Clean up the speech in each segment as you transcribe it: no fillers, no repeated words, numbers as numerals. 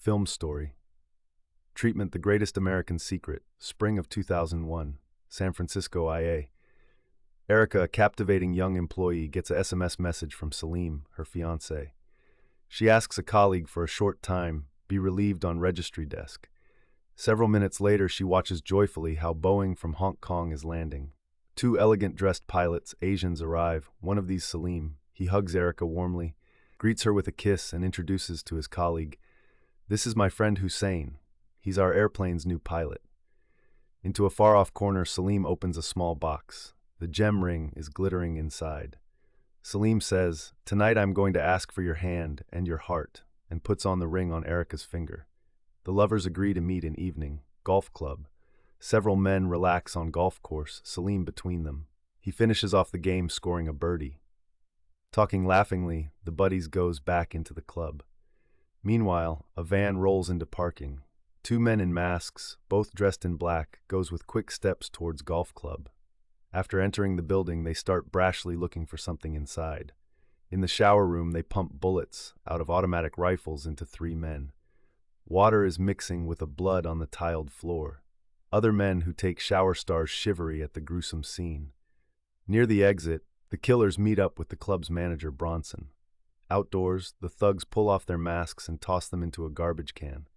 Film story. Treatment: The Greatest American Secret, spring of 2001, San Francisco, IA. Erica, a captivating young employee, gets a SMS message from Salim, her fiancé. She asks a colleague for a short time, be relieved on registry desk. Several minutes later, she watches joyfully how Boeing from Hong Kong is landing. Two elegant dressed pilots, Asians, arrive, one of these Salim. He hugs Erica warmly, greets her with a kiss, and introduces to his colleague, "This is my friend Hussein. He's our airplane's new pilot." Into a far-off corner, Salim opens a small box. The gem ring is glittering inside. Salim says, "Tonight I'm going to ask for your hand and your heart," and puts on the ring on Erica's finger. The lovers agree to meet in evening. Golf club. Several men relax on golf course, Salim between them. He finishes off the game scoring a birdie. Talking laughingly, the buddies goes back into the club. Meanwhile, a van rolls into parking. Two men in masks, both dressed in black, goes with quick steps towards golf club. After entering the building, they start brashly looking for something inside. In the shower room, they pump bullets out of automatic rifles into three men. Water is mixing with the blood on the tiled floor. Other men who take shower stars shivery at the gruesome scene. Near the exit, the killers meet up with the club's manager, Bronson. Outdoors, the thugs pull off their masks and toss them into a garbage can.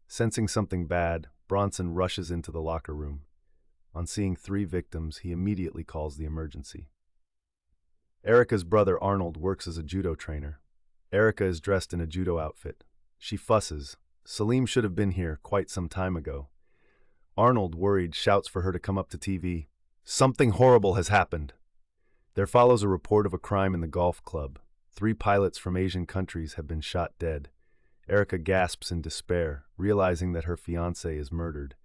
Sensing something bad, Bronson rushes into the locker room. On seeing three victims, he immediately calls the emergency. Erica's brother Arnold works as a judo trainer. Erica is dressed in a judo outfit. She fusses. Salim should have been here quite some time ago. Arnold, worried, shouts for her to come up to TV. "Something horrible has happened." There follows a report of a crime in the golf club. 3 pilots from Asian countries have been shot dead. Erica gasps in despair, realizing that her fiancé is murdered.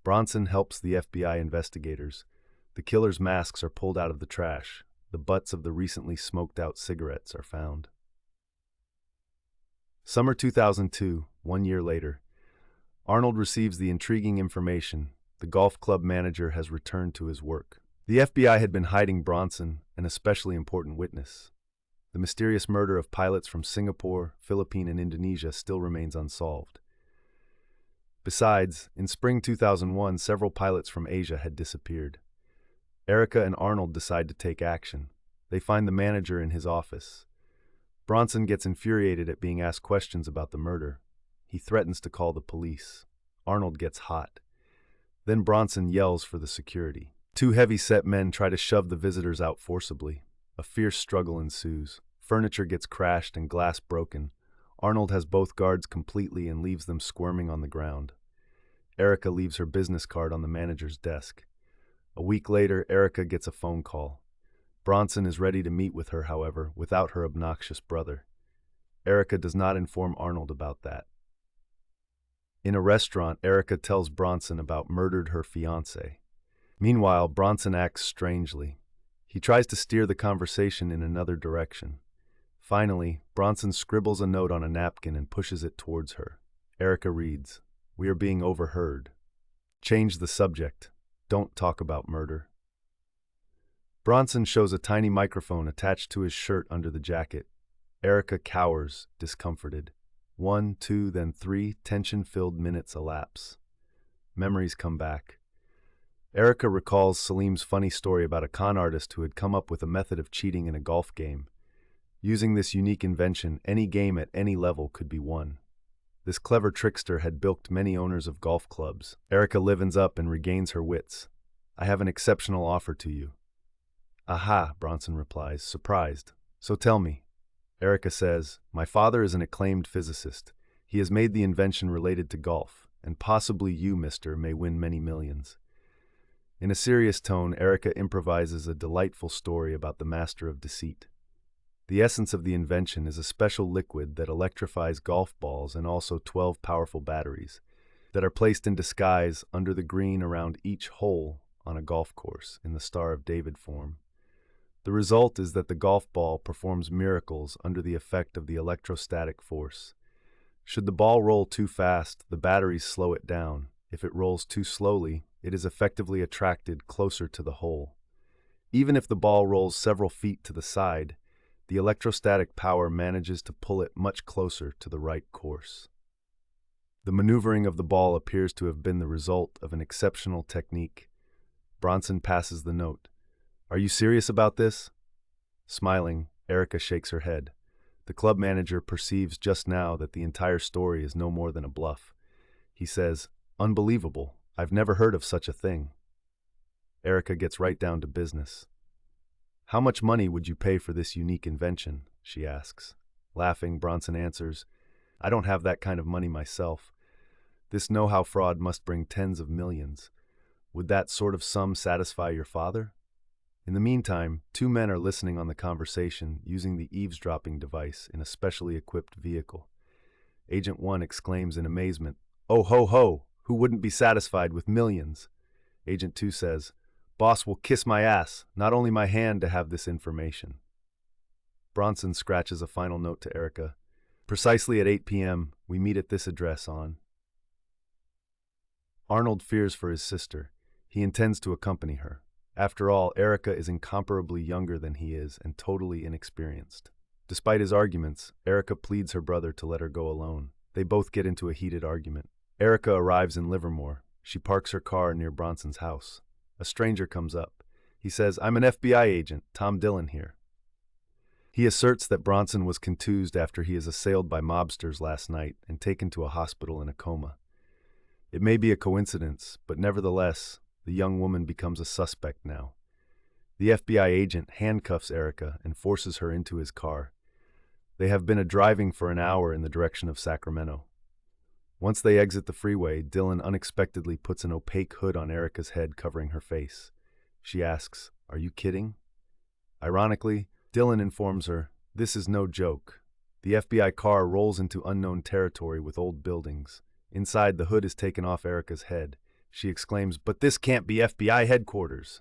Bronson helps the FBI investigators. The killers' masks are pulled out of the trash. The butts of the recently smoked out cigarettes are found. Summer 2002, 1 year later. Arnold receives the intriguing information: the golf club manager has returned to his work. The FBI had been hiding Bronson, an especially important witness. The mysterious murder of pilots from Singapore, Philippines, and Indonesia still remains unsolved. Besides, in spring 2001, several pilots from Asia had disappeared. Erica and Arnold decide to take action. They find the manager in his office. Bronson gets infuriated at being asked questions about the murder. He threatens to call the police. Arnold gets hot. Then Bronson yells for the security. 2 heavy-set men try to shove the visitors out forcibly. A fierce struggle ensues. Furniture gets crashed and glass broken. Arnold has both guards completely and leaves them squirming on the ground. Erica leaves her business card on the manager's desk. A week later, Erica gets a phone call. Bronson is ready to meet with her, however, without her obnoxious brother. Erica does not inform Arnold about that. In a restaurant, Erica tells Bronson about murdered her fiancé. Meanwhile, Bronson acts strangely. He tries to steer the conversation in another direction. Finally, Bronson scribbles a note on a napkin and pushes it towards her. Erica reads, "We are being overheard. Change the subject. Don't talk about murder." Bronson shows a tiny microphone attached to his shirt under the jacket. Erica cowers, discomforted. 1, 2, then 3 tension-filled minutes elapse. Memories come back. Erica recalls Salim's funny story about a con artist who had come up with a method of cheating in a golf game. Using this unique invention, any game at any level could be won. This clever trickster had bilked many owners of golf clubs. Erica livens up and regains her wits. "I have an exceptional offer to you." "Aha," Bronson replies, surprised. "So tell me." Erica says, "My father is an acclaimed physicist. He has made the invention related to golf, and possibly you, mister, may win many millions." In a serious tone, Erica improvises a delightful story about the master of deceit. The essence of the invention is a special liquid that electrifies golf balls and also 12 powerful batteries that are placed in disguise under the green around each hole on a golf course in the Star of David form. The result is that the golf ball performs miracles under the effect of the electrostatic force. Should the ball roll too fast, the batteries slow it down. If it rolls too slowly, it is effectively attracted closer to the hole. Even if the ball rolls several feet to the side, the electrostatic power manages to pull it much closer to the right course. The maneuvering of the ball appears to have been the result of an exceptional technique. Bronson passes the note. Are you serious about this? Smiling, Erica shakes her head. The club manager perceives just now that the entire story is no more than a bluff. He says, "Unbelievable. I've never heard of such a thing." Erica gets right down to business. "How much money would you pay for this unique invention?" she asks. Laughing, Bronson answers, "I don't have that kind of money myself. This know-how fraud must bring tens of millions. Would that sort of sum satisfy your father?" In the meantime, two men are listening on the conversation using the eavesdropping device in a specially equipped vehicle. Agent 1 exclaims in amazement, "Oh ho ho, who wouldn't be satisfied with millions?" Agent 2 says, "Boss will kiss my ass, not only my hand, to have this information." Bronson scratches a final note to Erica. "Precisely at 8 p.m., we meet at this address on." Arnold fears for his sister. He intends to accompany her. After all, Erica is incomparably younger than he is and totally inexperienced. Despite his arguments, Erica pleads her brother to let her go alone. They both get into a heated argument. Erica arrives in Livermore. She parks her car near Bronson's house. A stranger comes up. He says, "I'm an FBI agent, Tom Dillon here." He asserts that Bronson was contused after he is assailed by mobsters last night and taken to a hospital in a coma. It may be a coincidence, but nevertheless, the young woman becomes a suspect now. The FBI agent handcuffs Erica and forces her into his car. They have been driving for an hour in the direction of Sacramento. Once they exit the freeway, Dillon unexpectedly puts an opaque hood on Erica's head, covering her face. She asks, "Are you kidding?" Ironically, Dillon informs her, "This is no joke." The FBI car rolls into unknown territory with old buildings. Inside, the hood is taken off Erica's head. She exclaims, "But this can't be FBI headquarters."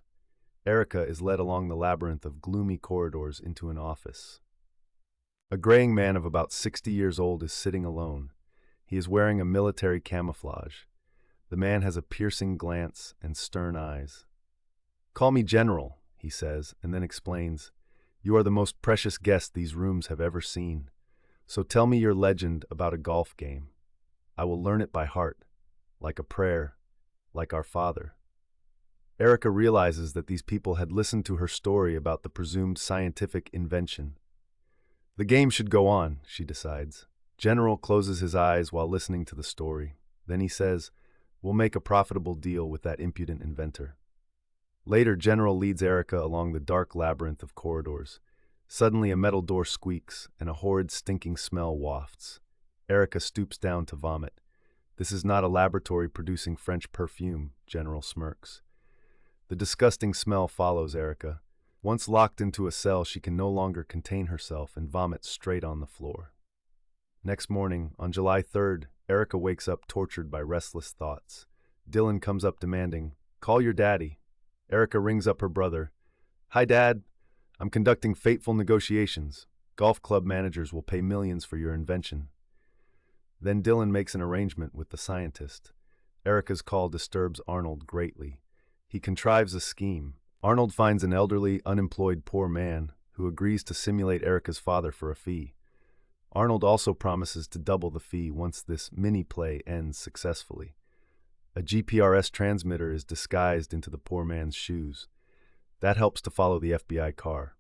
Erica is led along the labyrinth of gloomy corridors into an office. A graying man of about 60 years old is sitting alone. He is wearing a military camouflage. The man has a piercing glance and stern eyes. "Call me General," he says, and then explains, "You are the most precious guest these rooms have ever seen. So tell me your legend about a golf game. I will learn it by heart, like a prayer, like our Father." Erica realizes that these people had listened to her story about the presumed scientific invention. The game should go on, she decides. General closes his eyes while listening to the story. Then he says, "We'll make a profitable deal with that impudent inventor." Later, General leads Erica along the dark labyrinth of corridors. Suddenly, a metal door squeaks, and a horrid, stinking smell wafts. Erica stoops down to vomit. "This is not a laboratory producing French perfume," General smirks. The disgusting smell follows Erica. Once locked into a cell, she can no longer contain herself and vomits straight on the floor. Next morning, on July 3rd, Erica wakes up tortured by restless thoughts. Dillon comes up demanding, "Call your daddy." Erica rings up her brother. "Hi, Dad. I'm conducting fateful negotiations. Golf club managers will pay millions for your invention." Then Dillon makes an arrangement with the scientist. Erica's call disturbs Arnold greatly. He contrives a scheme. Arnold finds an elderly, unemployed poor man who agrees to simulate Erica's father for a fee. Arnold also promises to double the fee once this mini-play ends successfully. A GPRS transmitter is disguised into the poor man's shoes. That helps to follow the FBI car.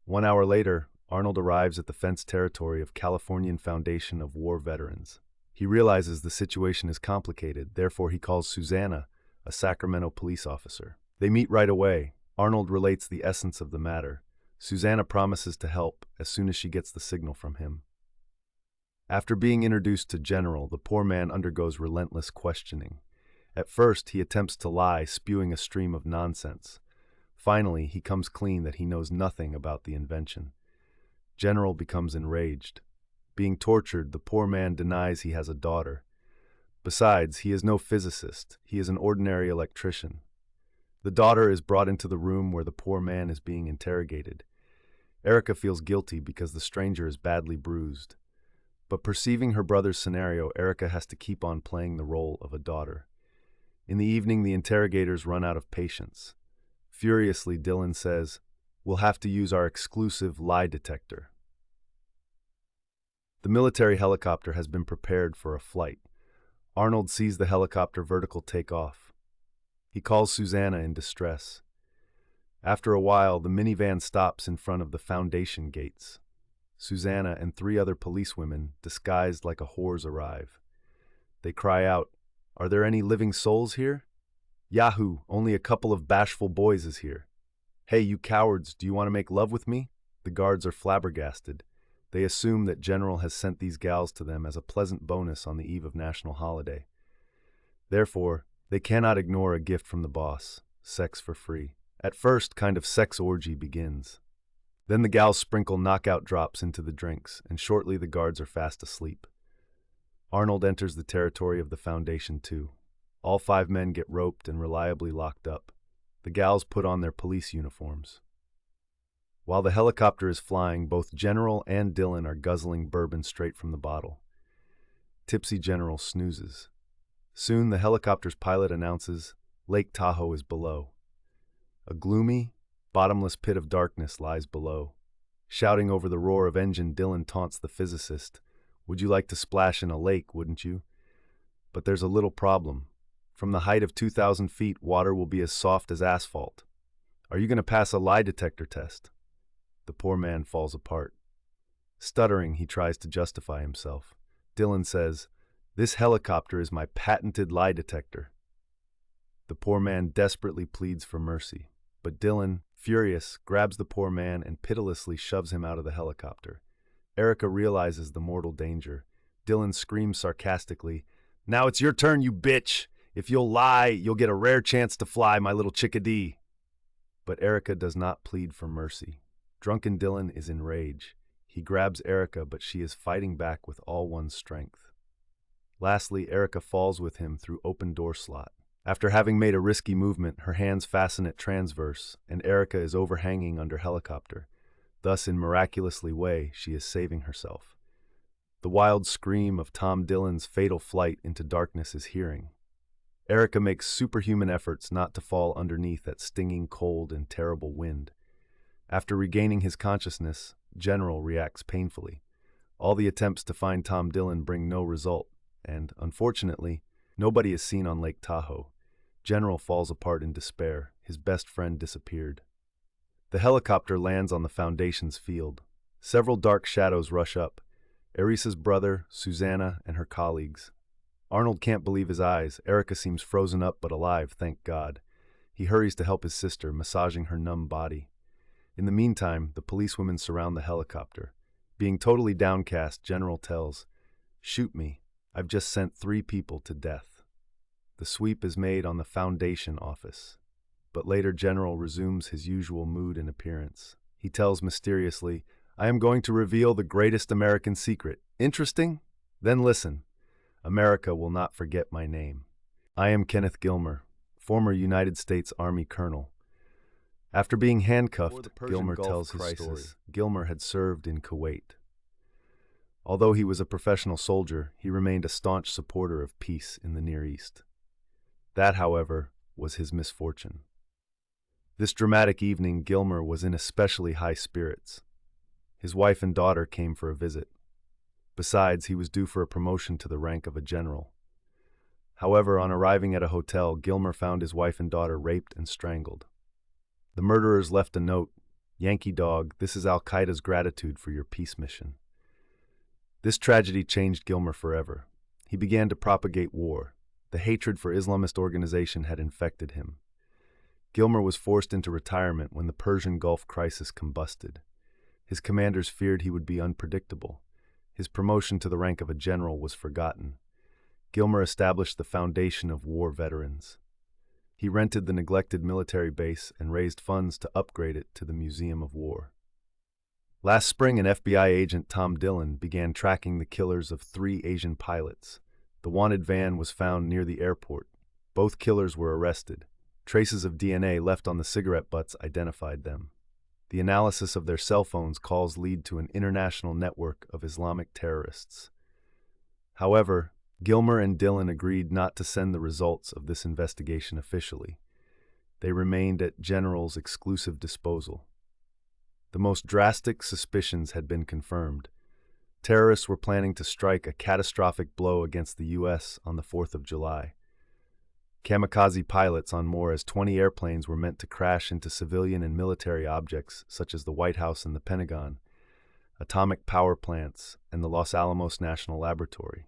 1 hour later, Arnold arrives at the fenced territory of Californian Foundation of War Veterans. He realizes the situation is complicated, therefore he calls Susanna, a Sacramento police officer. They meet right away. Arnold relates the essence of the matter. Susanna promises to help as soon as she gets the signal from him. After being introduced to General, the poor man undergoes relentless questioning. At first, he attempts to lie, spewing a stream of nonsense. Finally, he comes clean that he knows nothing about the invention. General becomes enraged. Being tortured, the poor man denies he has a daughter. Besides, he is no physicist. He is an ordinary electrician. The daughter is brought into the room where the poor man is being interrogated. Erica feels guilty because the stranger is badly bruised. But perceiving her brother's scenario, Erica has to keep on playing the role of a daughter. In the evening, the interrogators run out of patience. Furiously, Dillon says, "We'll have to use our exclusive lie detector." The military helicopter has been prepared for a flight. Arnold sees the helicopter vertical take off. He calls Susanna in distress. After a while, the minivan stops in front of the foundation gates. Susanna and 3 other policewomen, disguised like a whores, arrive. They cry out, "Are there any living souls here?" "Yahoo! Only a couple of bashful boys is here." "Hey, you cowards, do you want to make love with me?" The guards are flabbergasted. They assume that General has sent these gals to them as a pleasant bonus on the eve of national holiday. Therefore, they cannot ignore a gift from the boss, sex for free. At first, kind of sex orgy begins. Then the gals sprinkle knockout drops into the drinks, and shortly the guards are fast asleep. Arnold enters the territory of the Foundation too. All 5 men get roped and reliably locked up. The gals put on their police uniforms. While the helicopter is flying, both General and Dylan are guzzling bourbon straight from the bottle. Tipsy General snoozes. Soon the helicopter's pilot announces, "Lake Tahoe is below." A gloomy, bottomless pit of darkness lies below. Shouting over the roar of engine, Dylan taunts the physicist, "Would you like to splash in a lake, wouldn't you?" But there's a little problem. From the height of 2,000 feet, water will be as soft as asphalt. "Are you going to pass a lie detector test?" The poor man falls apart. Stuttering, he tries to justify himself. Dylan says, "This helicopter is my patented lie detector." The poor man desperately pleads for mercy, but Dylan, furious, grabs the poor man and pitilessly shoves him out of the helicopter. Erica realizes the mortal danger. Dylan screams sarcastically, "Now it's your turn, you bitch! If you'll lie, you'll get a rare chance to fly, my little chickadee." But Erica does not plead for mercy. Drunken Dylan is enraged. He grabs Erica, but she is fighting back with all one's strength. Lastly, Erica falls with him through open door slot. After having made a risky movement, her hands fasten at transverse, and Erica is overhanging under helicopter. Thus, in miraculously way, she is saving herself. The wild scream of Tom Dillon's fatal flight into darkness is hearing. Erica makes superhuman efforts not to fall underneath that stinging cold and terrible wind. After regaining his consciousness, General reacts painfully. All the attempts to find Tom Dillon bring no result, and, unfortunately, nobody is seen on Lake Tahoe. General falls apart in despair. His best friend disappeared. The helicopter lands on the Foundation's field. Several dark shadows rush up. Erica's brother, Susanna, and her colleagues. Arnold can't believe his eyes. Erica seems frozen up but alive, thank God. He hurries to help his sister, massaging her numb body. In the meantime, the policewomen surround the helicopter. Being totally downcast, General tells, "Shoot me. I've just sent 3 people to death." The sweep is made on the Foundation office. But later General resumes his usual mood and appearance. He tells mysteriously, "I am going to reveal the greatest American secret. Interesting? Then listen. America will not forget my name. I am Kenneth Gilmer, former United States Army colonel." After being handcuffed, Gilmer tells his story. Gilmer had served in Kuwait. Although he was a professional soldier, he remained a staunch supporter of peace in the Near East. That, however, was his misfortune. This dramatic evening, Gilmer was in especially high spirits. His wife and daughter came for a visit. Besides, he was due for a promotion to the rank of a general. However, on arriving at a hotel, Gilmer found his wife and daughter raped and strangled. The murderers left a note, "Yankee Dog, this is Al-Qaeda's gratitude for your peace mission." This tragedy changed Gilmer forever. He began to propagate war. The hatred for Islamist organization had infected him. Gilmer was forced into retirement when the Persian Gulf crisis combusted. His commanders feared he would be unpredictable. His promotion to the rank of a general was forgotten. Gilmer established the Foundation of War Veterans. He rented the neglected military base and raised funds to upgrade it to the Museum of War. Last spring, an FBI agent, Tom Dillon, began tracking the killers of 3 Asian pilots. The wanted van was found near the airport. Both killers were arrested. Traces of DNA left on the cigarette butts identified them. The analysis of their cell phones calls lead to an international network of Islamic terrorists. However, Gilmer and Dillon agreed not to send the results of this investigation officially. They remained at General's exclusive disposal. The most drastic suspicions had been confirmed. Terrorists were planning to strike a catastrophic blow against the U.S. on the 4th of July. Kamikaze pilots on more as 20 airplanes were meant to crash into civilian and military objects such as the White House and the Pentagon, atomic power plants, and the Los Alamos National Laboratory.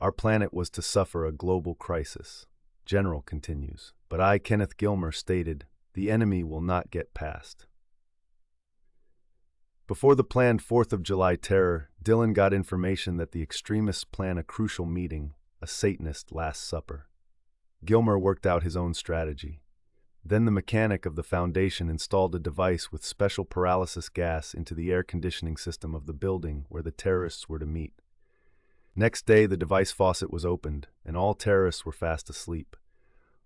Our planet was to suffer a global crisis. General continues, but I, Kenneth Gilmer, stated, the enemy will not get past. Before the planned 4th of July terror, Dillon got information that the extremists plan a crucial meeting, a Satanist Last Supper. Gilmer worked out his own strategy. Then the mechanic of the foundation installed a device with special paralysis gas into the air conditioning system of the building where the terrorists were to meet. Next day, the device faucet was opened, and all terrorists were fast asleep.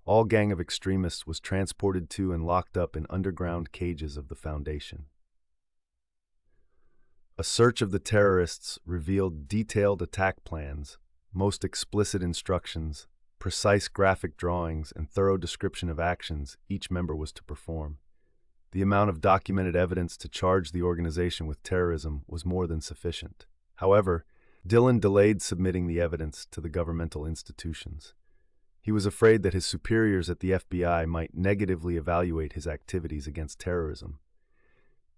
All gang of extremists was transported to and locked up in underground cages of the foundation. A search of the terrorists revealed detailed attack plans, most explicit instructions, precise graphic drawings, and thorough description of actions each member was to perform. The amount of documented evidence to charge the organization with terrorism was more than sufficient. However, Dillon delayed submitting the evidence to the governmental institutions. He was afraid that his superiors at the FBI might negatively evaluate his activities against terrorism.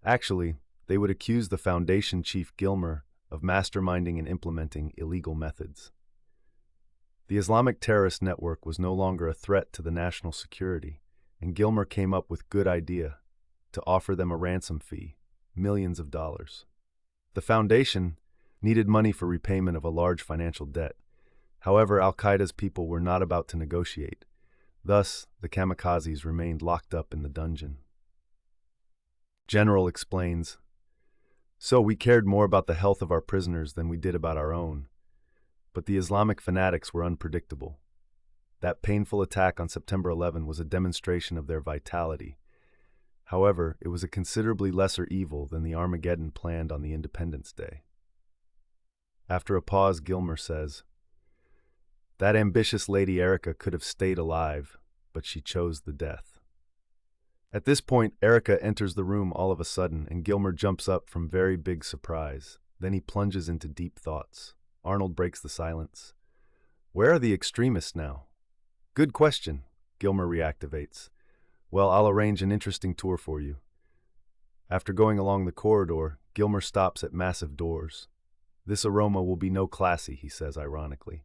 Actually, they would accuse the Foundation chief Gilmer of masterminding and implementing illegal methods. The Islamic terrorist network was no longer a threat to the national security, and Gilmer came up with a good idea to offer them a ransom fee, millions of dollars. The Foundation needed money for repayment of a large financial debt. However, Al-Qaeda's people were not about to negotiate. Thus, the kamikazes remained locked up in the dungeon. General explains, so we cared more about the health of our prisoners than we did about our own. But the Islamic fanatics were unpredictable. That painful attack on September 11 was a demonstration of their vitality. However, it was a considerably lesser evil than the Armageddon planned on the Independence Day. After a pause, Gilmer says, that ambitious Lady Erica could have stayed alive, but she chose the death. At this point, Erica enters the room all of a sudden, and Gilmer jumps up from very big surprise. Then he plunges into deep thoughts. Arnold breaks the silence. Where are the extremists now? Good question, Gilmer reactivates. Well, I'll arrange an interesting tour for you. After going along the corridor, Gilmer stops at massive doors. This aroma will be no classy, he says ironically.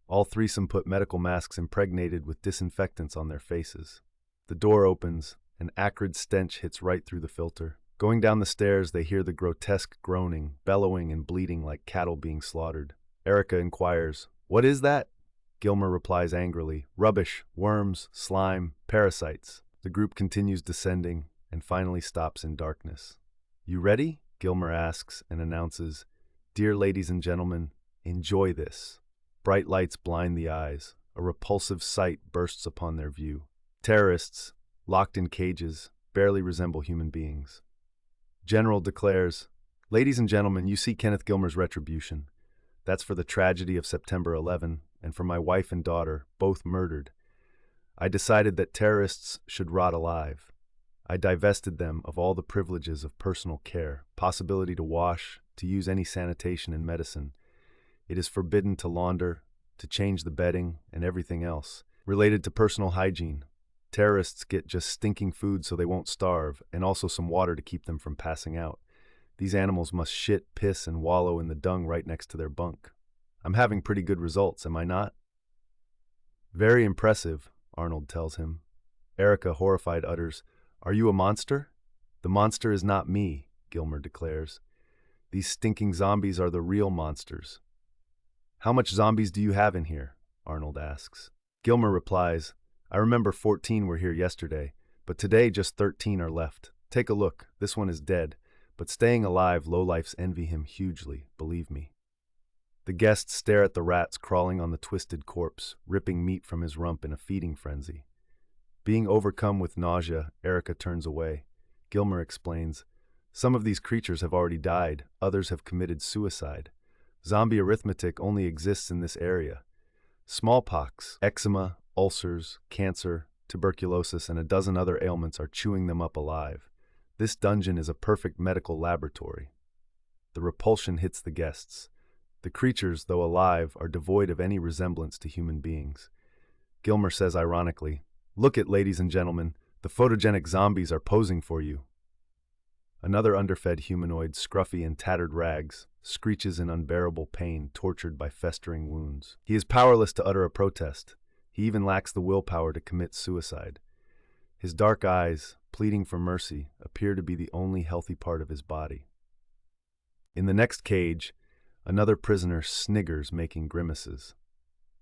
All threesome put medical masks impregnated with disinfectants on their faces. The door opens, an acrid stench hits right through the filter. Going down the stairs, they hear the grotesque groaning, bellowing and bleating like cattle being slaughtered. Erica inquires, what is that? Gilmer replies angrily, rubbish, worms, slime, parasites. The group continues descending and finally stops in darkness. You ready? Gilmer asks and announces, dear ladies and gentlemen, enjoy this. Bright lights blind the eyes. A repulsive sight bursts upon their view. Terrorists, locked in cages, barely resemble human beings. General declares, ladies and gentlemen, you see Kenneth Gilmer's retribution. That's for the tragedy of September 11 and for my wife and daughter, both murdered. I decided that terrorists should rot alive. I divested them of all the privileges of personal care, possibility to wash, to use any sanitation and medicine. It is forbidden to launder, to change the bedding, and everything else related to personal hygiene. Terrorists get just stinking food so they won't starve, and also some water to keep them from passing out. These animals must shit, piss, and wallow in the dung right next to their bunk. I'm having pretty good results, am I not? Very impressive, Arnold tells him. Erica, horrified, utters, are you a monster? The monster is not me, Gilmer declares. These stinking zombies are the real monsters. How much zombies do you have in here? Arnold asks. Gilmer replies, I remember 14 were here yesterday, but today just 13 are left. Take a look, this one is dead, but staying alive, lowlifes envy him hugely, believe me. The guests stare at the rats crawling on the twisted corpse, ripping meat from his rump in a feeding frenzy. Being overcome with nausea, Erica turns away. Gilmer explains, some of these creatures have already died, others have committed suicide. Zombie arithmetic only exists in this area. Smallpox, eczema, ulcers, cancer, tuberculosis, and a dozen other ailments are chewing them up alive. This dungeon is a perfect medical laboratory. the repulsion hits the guests. The creatures, though alive, are devoid of any resemblance to human beings. Gilmer says ironically, "Look it, ladies and gentlemen, the photogenic zombies are posing for you." Another underfed humanoid, scruffy in tattered rags, screeches in unbearable pain, tortured by festering wounds. He is powerless to utter a protest. He even lacks the willpower to commit suicide. His dark eyes, pleading for mercy, appear to be the only healthy part of his body. In the next cage, another prisoner sniggers, making grimaces.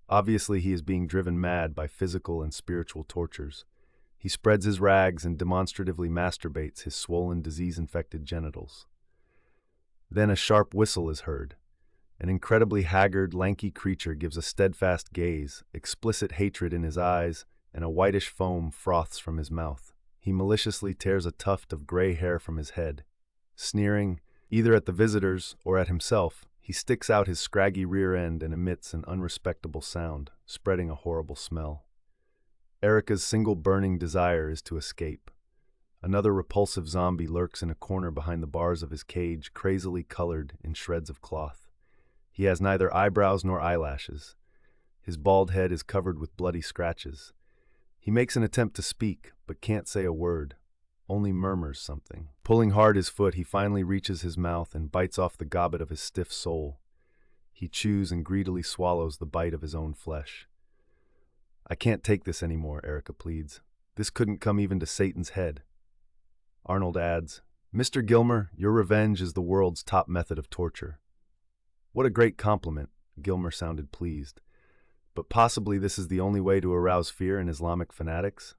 Obviously, he is being driven mad by physical and spiritual tortures. He spreads his rags and demonstratively masturbates his swollen, disease-infected genitals. Then a sharp whistle is heard. An incredibly haggard, lanky creature gives a steadfast gaze, explicit hatred in his eyes, and a whitish foam froths from his mouth. He maliciously tears a tuft of gray hair from his head. Sneering, either at the visitors or at himself, he sticks out his scraggy rear end and emits an unrespectable sound, spreading a horrible smell. Erica's single burning desire is to escape. Another repulsive zombie lurks in a corner behind the bars of his cage, crazily colored in shreds of cloth. He has neither eyebrows nor eyelashes. His bald head is covered with bloody scratches. He makes an attempt to speak, but can't say a word, only murmurs something. Pulling hard his foot, he finally reaches his mouth and bites off the gobbet of his stiff sole. He chews and greedily swallows the bite of his own flesh. "I can't take this anymore," Erica pleads. "This couldn't come even to Satan's head." Arnold adds, "Mr. Gilmer, your revenge is the world's top method of torture." "What a great compliment," Gilmer sounded pleased. "But possibly this is the only way to arouse fear in Islamic fanatics?"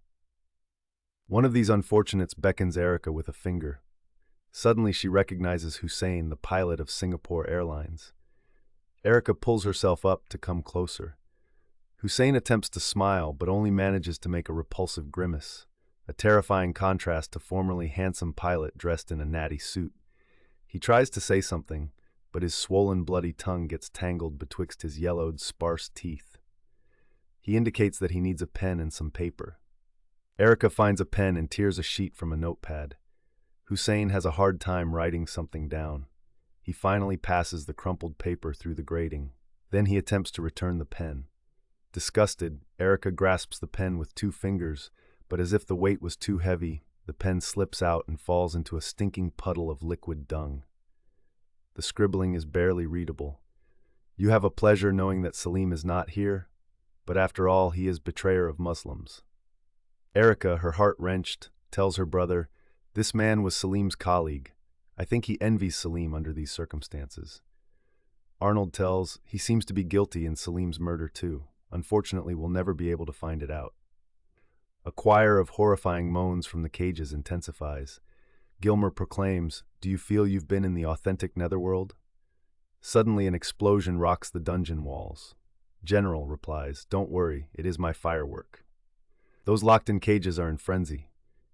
One of these unfortunates beckons Erica with a finger. Suddenly she recognizes Hussein, the pilot of Singapore Airlines. Erica pulls herself up to come closer. Hussein attempts to smile, but only manages to make a repulsive grimace, a terrifying contrast to formerly handsome pilot dressed in a natty suit. He tries to say something, but his swollen, bloody tongue gets tangled betwixt his yellowed, sparse teeth. He indicates that he needs a pen and some paper. Erica finds a pen and tears a sheet from a notepad. Hussein has a hard time writing something down. He finally passes the crumpled paper through the grating. Then he attempts to return the pen. Disgusted, Erica grasps the pen with 2 fingers, but as if the weight was too heavy, the pen slips out and falls into a stinking puddle of liquid dung. The scribbling is barely readable. "You have a pleasure knowing that Salim is not here, but after all, he is betrayer of Muslims." Erica, her heart wrenched, tells her brother, "This man was Salim's colleague. I think he envies Salim under these circumstances." Arnold tells, "He seems to be guilty in Salim's murder too. Unfortunately, we'll never be able to find it out." A choir of horrifying moans from the cages intensifies. Gilmer proclaims, "Do you feel you've been in the authentic netherworld?" Suddenly an explosion rocks the dungeon walls. General replies, "Don't worry, it is my firework." Those locked in cages are in frenzy.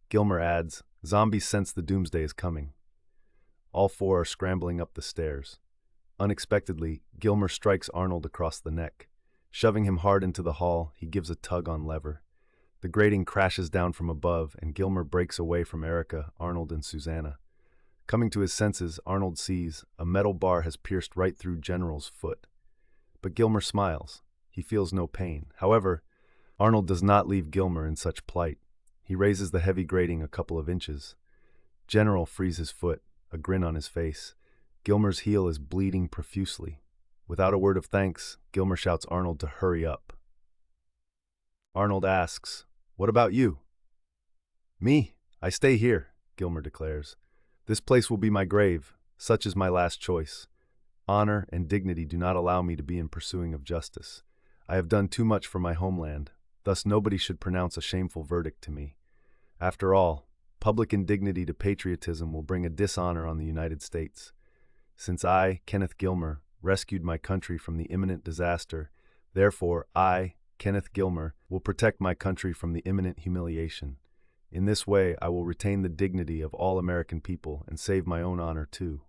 Gilmer adds, "Zombies sense the doomsday is coming." All 4 are scrambling up the stairs. Unexpectedly, Gilmer strikes Arnold across the neck. Shoving him hard into the hall, he gives a tug on lever. The grating crashes down from above, and Gilmer breaks away from Erica, Arnold, and Susanna. Coming to his senses, Arnold sees a metal bar has pierced right through General's foot. But Gilmer smiles. He feels no pain. However, Arnold does not leave Gilmer in such plight. He raises the heavy grating a couple of inches. General frees his foot, a grin on his face. Gilmer's heel is bleeding profusely. Without a word of thanks, Gilmer shouts Arnold to hurry up. Arnold asks, "What about you?" "Me? I stay here," Gilmer declares. "This place will be my grave. Such is my last choice. Honor and dignity do not allow me to be in pursuing of justice. I have done too much for my homeland. Thus nobody should pronounce a shameful verdict to me. After all, public indignity to patriotism will bring a dishonor on the United States. Since I, Kenneth Gilmer, rescued my country from the imminent disaster, therefore I, Kenneth Gilmer, will protect my country from the imminent humiliation. In this way, I will retain the dignity of all American people and save my own honor too."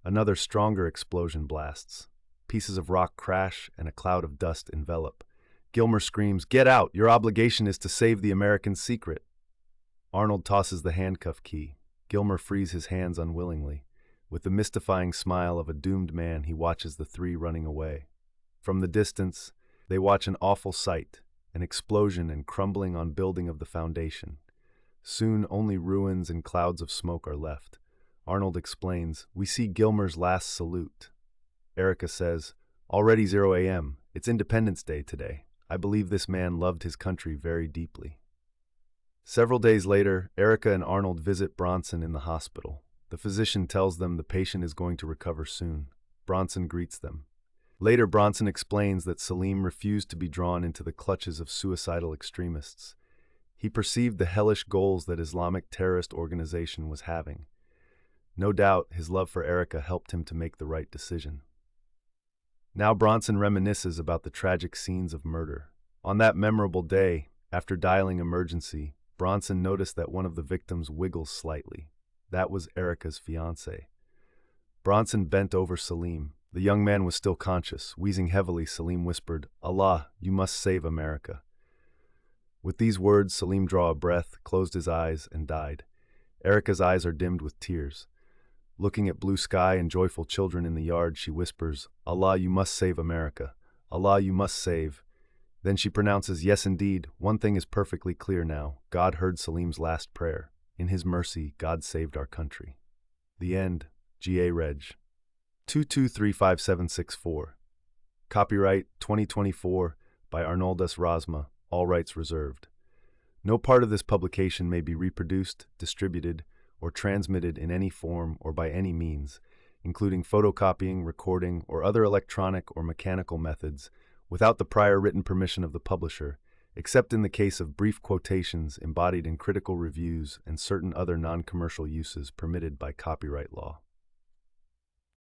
Another stronger explosion blasts. Pieces of rock crash and a cloud of dust envelop. Gilmer screams, "Get out! Your obligation is to save the American secret." Arnold tosses the handcuff key. Gilmer frees his hands unwillingly. With the mystifying smile of a doomed man, he watches the three running away. From the distance, they watch an awful sight, an explosion and crumbling on building of the foundation. Soon only ruins and clouds of smoke are left. Arnold explains, "We see Gilmer's last salute." Erica says, "Already 0 a.m. It's Independence Day today. I believe this man loved his country very deeply." Several days later, Erica and Arnold visit Bronson in the hospital. The physician tells them the patient is going to recover soon. Bronson greets them. Later, Bronson explains that Salim refused to be drawn into the clutches of suicidal extremists. He perceived the hellish goals that Islamic terrorist organization was having. No doubt, his love for Erica helped him to make the right decision. Now Bronson reminisces about the tragic scenes of murder. On that memorable day, after dialing emergency, Bronson noticed that one of the victims wiggles slightly. That was Erica's fiancé. Bronson bent over Salim. The young man was still conscious. Wheezing heavily, Salim whispered, "Allah, you must save America." With these words, Salim drew a breath, closed his eyes, and died. Erica's eyes are dimmed with tears. Looking at blue sky and joyful children in the yard, she whispers, "Allah, you must save America. Allah, you must save." Then she pronounces, "Yes, indeed, one thing is perfectly clear now. God heard Salim's last prayer. In his mercy, God saved our country." The end. G.A. Reg. 2235764. Copyright 2024 by Arnoldus Rasma, all rights reserved. No part of this publication may be reproduced, distributed, or transmitted in any form or by any means, including photocopying, recording, or other electronic or mechanical methods, without the prior written permission of the publisher, except in the case of brief quotations embodied in critical reviews and certain other non-commercial uses permitted by copyright law.